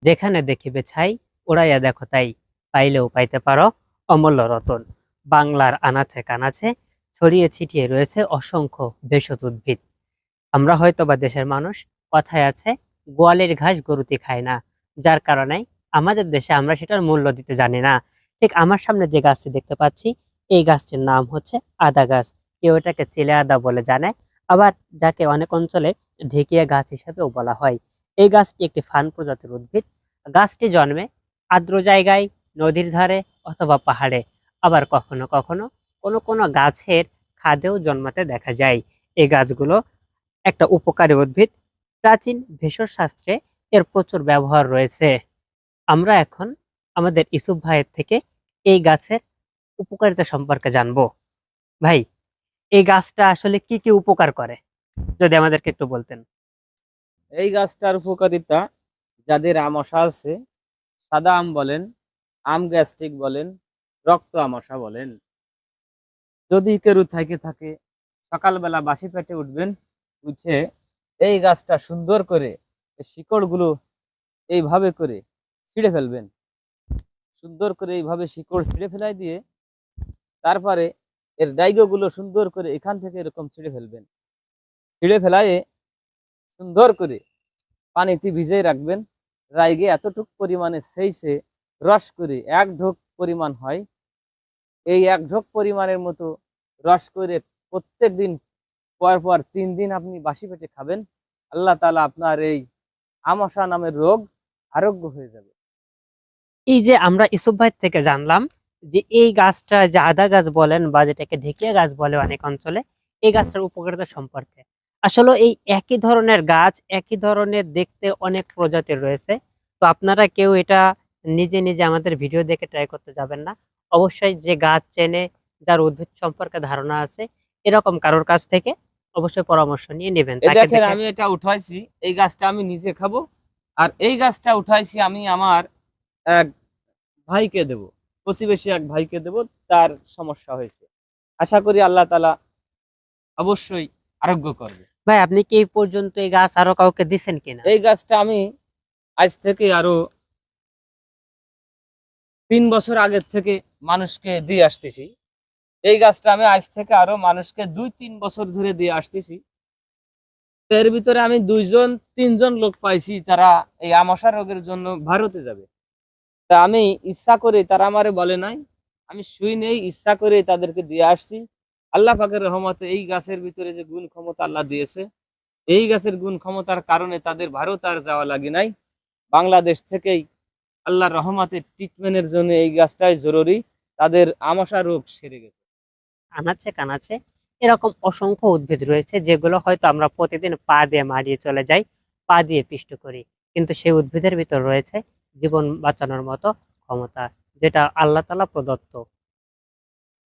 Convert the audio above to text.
যেখানে দেখিবে ছাই, উড়াইয়া দেখো তাই, পাইলেও পাইতে পারো অমূল্য রতন। বাংলার আনাচে কানাচে ছড়িয়ে ছিটিয়ে রয়েছে অসংখ্য ভেষজ উদ্ভিদ। আমরা হয়তোবা দেশের মানুষ, কথায় আছে গোয়ালের ঘাস গরুতে খায় না, যার কারণে আমাদের দেশে আমরা সেটার মূল্য দিতে জানি না। ঠিক আমার সামনে যে গাছটি দেখতে পাচ্ছি, এই গাছটির নাম হচ্ছে আদা গাছ। কেউ এটাকে চিলে আদা বলে জানে, আবার যাকে অনেক অঞ্চলে ঢেকিয়া গাছ হিসেবেও বলা হয়। এই গাছটি একটি ফান প্রজাতির উদ্ভিদ। গাছটি জন্মে আর্দ্র জায়গায়, নদীর ধারে অথবা পাহাড়ে, আবার কখনো কখনো কোনো কোনো গাছের খাদেও জন্মাতে দেখা যায়। এই গাছগুলো একটা উপকারী উদ্ভিদ। প্রাচীন ভেষজ শাস্ত্রে এর প্রচুর ব্যবহার রয়েছে। আমরা এখন আমাদের ইসুফ ভাইয়ের থেকে এই গাছের উপকারিতা সম্পর্কে জানবো। ভাই, এই গাছটা আসলে কি কি উপকার করে, যদি আমাদেরকে একটু বলতেন। এই গাছটার উপকারিতা, যাদের আমাশা আছে, সাদা আম বলেন, আম গ্যাস্ট্রিক বলেন, রক্ত আমাশা বলেন, যদি কেউ থাকে সকালবেলা বাসি পেটে উঠবেন, উঠে এই গাছটা সুন্দর করে শিকড়গুলো এইভাবে করে ছিঁড়ে ফেলবেন। সুন্দর করে এইভাবে শিকড় ছিঁড়ে ফেলাই দিয়ে তারপরে এর ডাইগোগুলো সুন্দর করে এখান থেকে এরকম ছিঁড়ে ফেলবেন। ছিঁড়ে ফেলায়ে সুন্দর করে পানিতে ভিজিয়ে রাখবেন। রাইগে এতটুক পরিমাণে সেইছে রস করে ১ ঢোক পরিমাণ হয়। এই ১ ঢোক পরিমাণের মতো রস করে প্রত্যেক দিন পর ৩ দিন আপনি বাসি পেটে খাবেন। আল্লাহ তাআলা আপনার এই আমাশা নামের রোগ আরোগ্য হয়ে যাবে। এই যে আমরা ইসুফ ভাই থেকে জানলাম যে এই গাছটা যে আদা গাছ বলেন বা যেটাকে ঢেকিয়া গাছ বলে অনেক অঞ্চলে, এই গাছটার উপকারিতা সম্পর্কে। আসলে এই একই ধরনের গাছ, একই ধরনের দেখতে অনেক প্রজাতির রয়েছে। তো আপনারা কেউ এটা নিজে নিজে আমাদের ভিডিও দেখে ট্রাই করতে যাবেন না। অবশ্যই যে গাছ চেনে, যার উদ্ভিদ সম্পর্কে ধারণা আছে, এরকম কারোর কাছ থেকে অবশ্যই পরামর্শ নিয়ে নেবেন, এই তাকে দেখেন, দেখে। আমি এটা উঠাইছি, এই গাছটা আমি নিজে খাবো। আর এই গাছটা উঠাইছি আমি আমার এক ভাইকে দেব, প্রতিবেশী এক ভাইকে দেব, তার সমস্যা হয়েছে। আশা করি আল্লাহ তাআলা অবশ্যই আরোগ্য করবে। ভাই, আপনি কি এই পর্যন্ত এই গাছ আরো কাউকে দিছেন কিনা? এই গাছটা আমি আজ থেকে আরো ৩ বছর আগের থেকে মানুষকে দিয়ে আসতেছি। এই গাছটা আমি আজ থেকে আরো মানুষকে ২-৩ বছর ধরে দিয়ে আসতেছি। এর ভিতরে আমি ২-৩ জন লোক পাইছি, তারা এই আমাশা রোগের জন্য ভারতে যাবে। তা আমি ইচ্ছা করে, তারা আমারে বলে নাই, আমি শুই নেই, ইচ্ছা করে তাদেরকে দিয়ে আসছি। আল্লাহ পাকের রহমতে এই গাছের ভিতরে যে গুণ ক্ষমতা আল্লাহ দিয়েছে, এই গাছের গুণ ক্ষমতার কারণে তাদের ভারত আর যাওয়া লাগে নাই। বাংলাদেশ থেকেই আল্লাহর রহমতে ট্রিটমেন্টের জন্য এই গাছটাই জরুরি, তাদের আমাশা রোগ সেরে গেছে। আনাচে কানাচে এরকম অসংখ্য উদ্ভিদ রয়েছে, যেগুলো হয়তো আমরা প্রতিদিন পা দিয়ে মারিয়ে চলে যাই, পা দিয়ে পিষ্ট করি, কিন্তু সেই উদ্ভিদের ভিতর রয়েছে জীবন বাঁচানোর মতো ক্ষমতা, যেটা আল্লাহ তাআলা প্রদত্ত।